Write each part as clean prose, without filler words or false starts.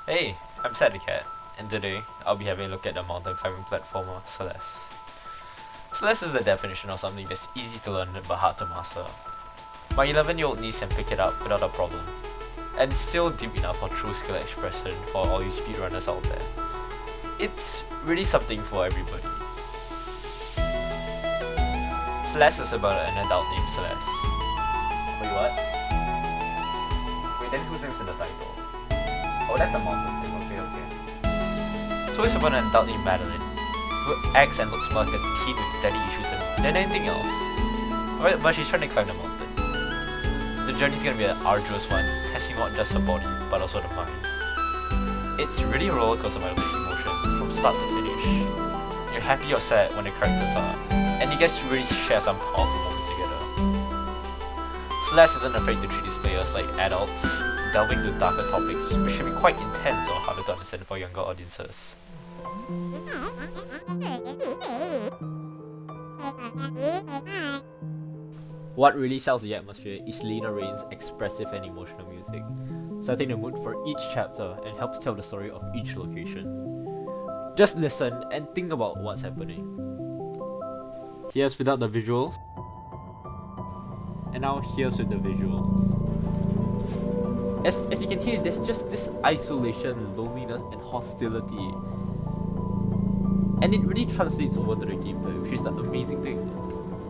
Hey, I'm Sad the Cat, and today I'll be having a look at the mountain climbing platformer Celeste. Celeste is the definition of something that's easy to learn but hard to master. My 11-year-old niece can pick it up without a problem, and it's still deep enough for true skill expression for all you speedrunners out there. It's really something for everybody. Celeste is about an adult named Celeste. Wait, what? Wait, then whose name's in the title? Oh, that's a mountain's name, okay. So it's about an adult named Madeline, who acts and looks more like a teen with daddy issues than anything else. But she's trying to climb the mountain. The journey's gonna be an arduous one, testing not just her body, but also the mind. It's really a roller coaster of emotion, from start to finish. You're happy or sad when the characters are, and you guys really share some powerful moments together. Celeste isn't afraid to treat its players like adults, delving into darker topics which can be quite intense or harder to understand for younger audiences. What really sells the atmosphere is Lena Raine's expressive and emotional music, setting the mood for each chapter and helps tell the story of each location. Just listen and think about what's happening. Here's without the visuals, and now here's with the visuals. As you can hear, there's just this isolation, loneliness, and hostility. And it really translates over to the gameplay, which is the amazing thing.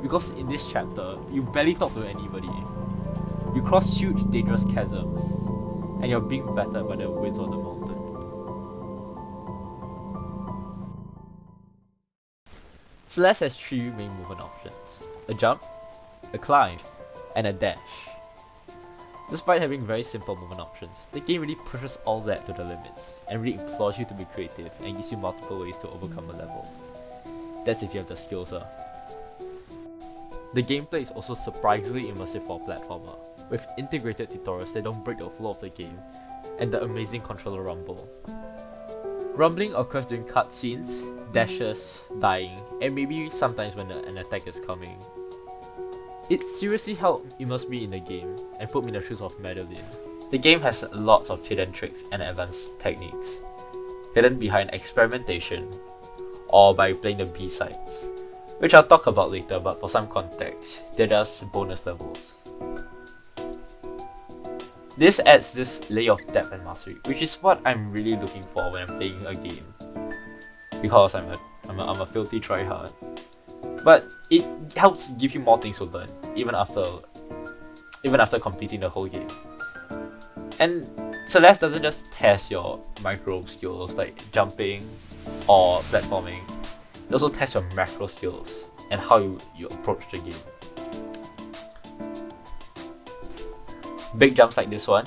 Because in this chapter, you barely talk to anybody. You cross huge, dangerous chasms, and you're being battered by the winds on the mountain. Celeste has three main movement options: a jump, a climb, and a dash. Despite having very simple movement options, the game really pushes all that to the limits, and really implores you to be creative and gives you multiple ways to overcome a level. That's if you have the skills. The gameplay is also surprisingly immersive for a platformer, with integrated tutorials that don't break the flow of the game, and the amazing controller rumble. Rumbling occurs during cutscenes, dashes, dying, and maybe sometimes when an attack is coming. It seriously helped immerse me in the game and put me in the shoes of Madeline. The game has lots of hidden tricks and advanced techniques, hidden behind experimentation or by playing the B-sides, which I'll talk about later, but for some context, they're just bonus levels. This adds this layer of depth and mastery, which is what I'm really looking for when I'm playing a game, because I'm a filthy tryhard. But it helps give you more things to learn, even after completing the whole game. And Celeste doesn't just test your micro skills like jumping or platforming, it also tests your macro skills and how you approach the game. Big jumps like this one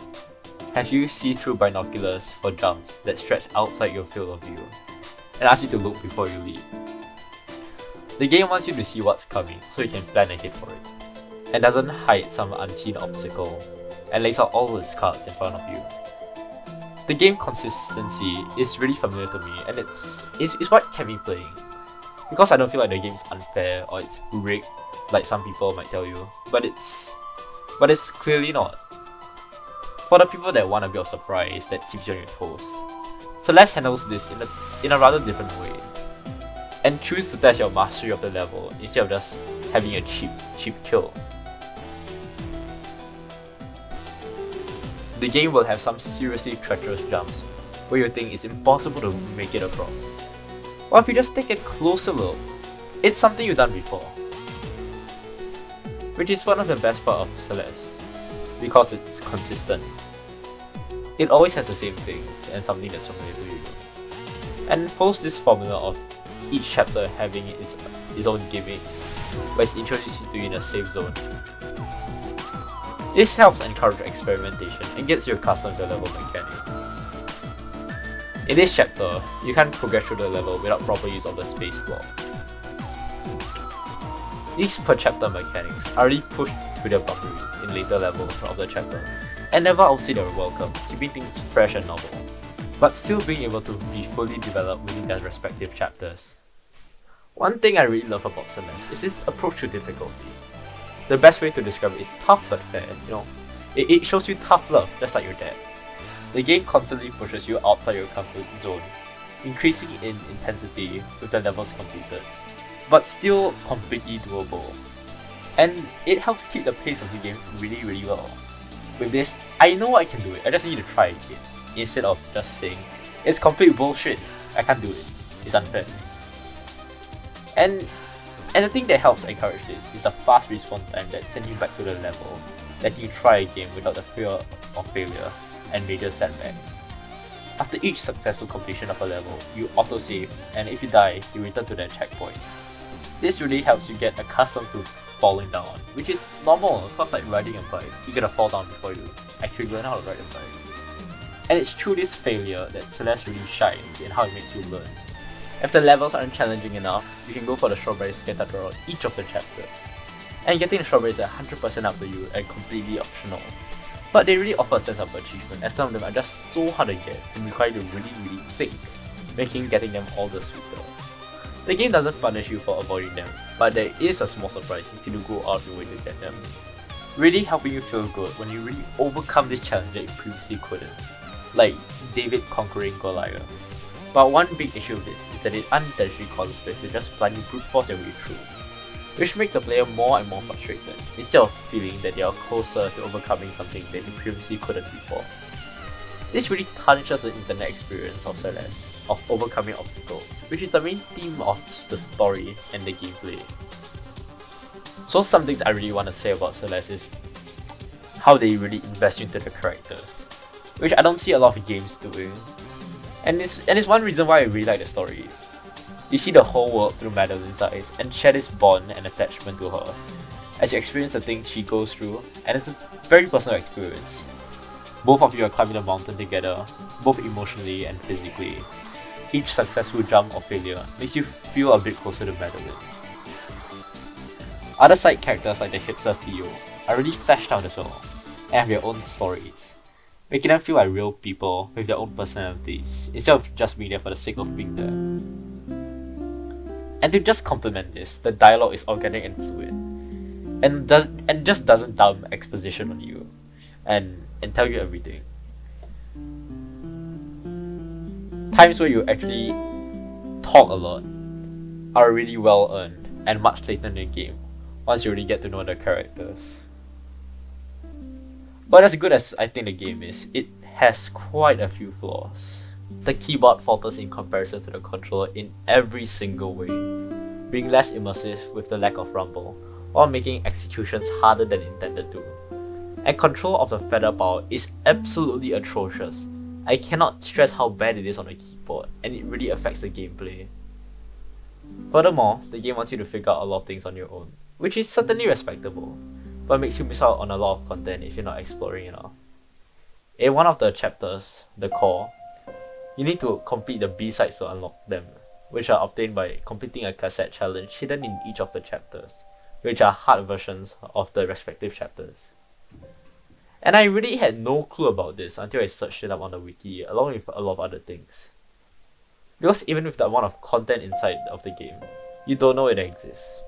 have you see through binoculars for jumps that stretch outside your field of view and ask you to look before you leap. The game wants you to see what's coming so you can plan ahead for it, and doesn't hide some unseen obstacle and lays out all its cards in front of you. The game consistency is really familiar to me, and it's what kept me playing. Because I don't feel like the game's unfair or it's rigged like some people might tell you, but it's clearly not. For the people that want a bit of surprise that keeps you on your toes, Celeste handles this in a rather different way, and choose to test your mastery of the level instead of just having a cheap kill. The game will have some seriously treacherous jumps where you think it's impossible to make it across. Or if you just take a closer look, it's something you've done before. Which is one of the best parts of Celeste, because it's consistent. It always has the same things and something that's familiar to you. And follows this formula of each chapter having its own gimmick, where it's introduced to you in a safe zone. This helps encourage experimentation and gets you accustomed to the level mechanic. In this chapter, you can't progress through the level without proper use of the space block. These per chapter mechanics are really pushed to their boundaries in later levels of the chapter, and never outsay their welcome, keeping things fresh and novel, but still being able to be fully developed within their respective chapters. One thing I really love about Celeste is its approach to difficulty. The best way to describe it is tough but fair, It shows you tough love, just like your dad. The game constantly pushes you outside your comfort zone, increasing in intensity with the levels completed, but still completely doable. And it helps keep the pace of the game really well. With this, I know I can do it, I just need to try again, instead of just saying, it's complete bullshit, I can't do it, it's unfair. And the thing that helps encourage this is the fast respawn time that sends you back to the level, letting you try again without the fear of failure and major setbacks. After each successful completion of a level, you autosave, and if you die, you return to that checkpoint. This really helps you get accustomed to falling down, which is normal, cause like riding a bike, you're gonna fall down before you actually learn how to ride a bike. And it's through this failure that Celeste really shines in how it makes you learn. If the levels aren't challenging enough, you can go for the strawberry skin tutorial each of the chapters. And getting the strawberries is 100% up to you and completely optional. But they really offer a sense of achievement, as some of them are just so hard to get and require you to really think, making getting them all the sweeter. The game doesn't punish you for avoiding them, but there is a small surprise if you do go out of your way to get them. Really helping you feel good when you really overcome this challenge that you previously couldn't, like David conquering Goliath. But one big issue with this is that it unintentionally causes players to just blindly brute force their way through, which makes the player more and more frustrated, instead of feeling that they are closer to overcoming something that they previously couldn't before. This really tarnishes the internet experience of Celeste, of overcoming obstacles, which is the main theme of the story and the gameplay. So some things I really want to say about Celeste is how they really invest into the characters, which I don't see a lot of games doing. And it's one reason why I really like the story. You see the whole world through Madeline's eyes and share this bond and attachment to her, as you experience the things she goes through, and it's a very personal experience. Both of you are climbing the mountain together, both emotionally and physically. Each successful jump or failure makes you feel a bit closer to Madeline. Other side characters like the hipster Theo are really fleshed out as well, and have their own stories, making them feel like real people with their own personalities, instead of just being there for the sake of being there. And to just complement this, the dialogue is organic and fluid, and just doesn't dump exposition on you, and tell you everything. Times where you actually talk a lot are really well earned and much later in the game, once you really get to know the characters. But as good as I think the game is, it has quite a few flaws. The keyboard falters in comparison to the controller in every single way, being less immersive with the lack of rumble, while making executions harder than intended to. And control of the feather power is absolutely atrocious. I cannot stress how bad it is on the keyboard, and it really affects the gameplay. Furthermore, the game wants you to figure out a lot of things on your own, which is certainly respectable, but makes you miss out on a lot of content if you're not exploring enough. In one of the chapters, the core, you need to complete the B-sides to unlock them, which are obtained by completing a cassette challenge hidden in each of the chapters, which are hard versions of the respective chapters. And I really had no clue about this until I searched it up on the wiki, along with a lot of other things. Because even with the amount of content inside of the game, you don't know it exists.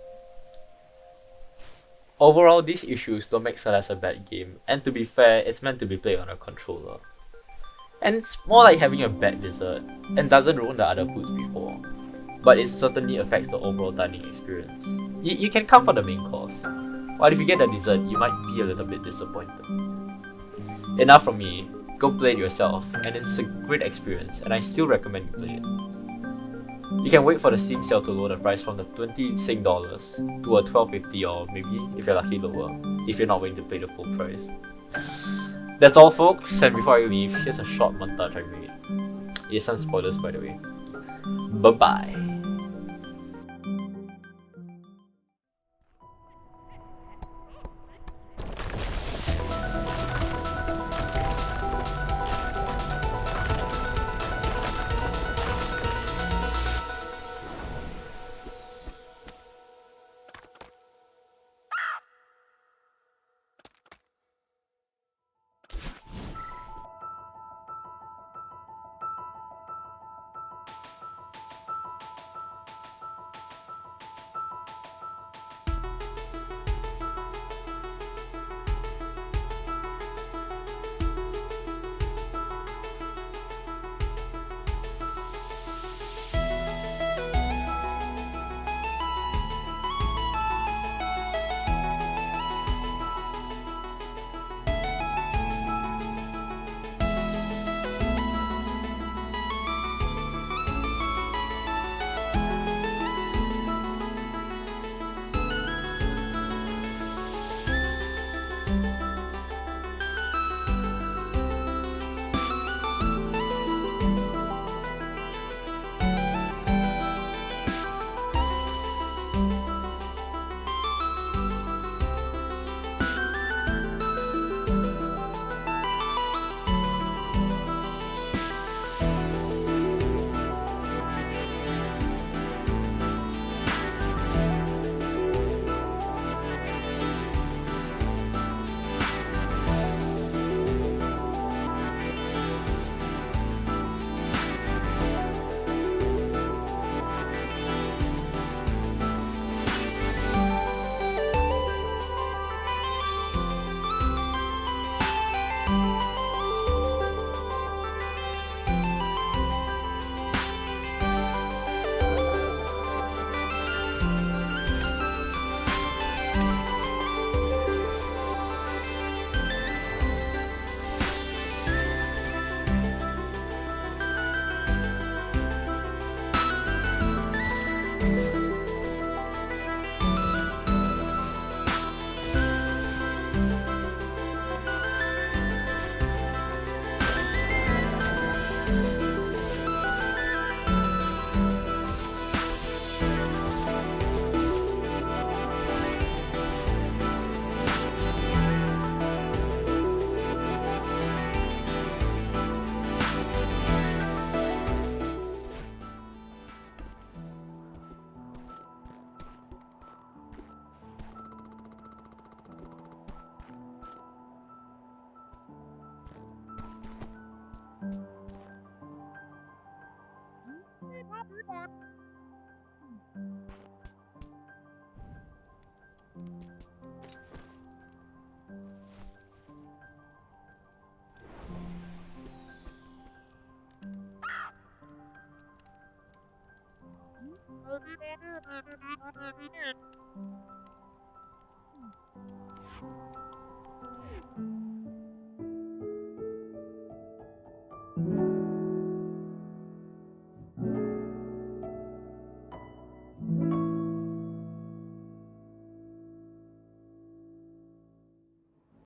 Overall, these issues don't make Celeste a bad game, and to be fair, it's meant to be played on a controller. And it's more like having a bad dessert, and doesn't ruin the other foods before, but it certainly affects the overall dining experience. You can come for the main course, but if you get the dessert, you might be a little bit disappointed. Enough from me, go play it yourself, and it's a great experience, and I still recommend you play it. You can wait for the Steam sale to lower the price from the $20 Sing dollars to a $12.50, or maybe, if you're lucky, lower, if you're not willing to pay the full price. That's all folks, and before I leave, here's a short montage I made. Here's some spoilers by the way. Bye bye.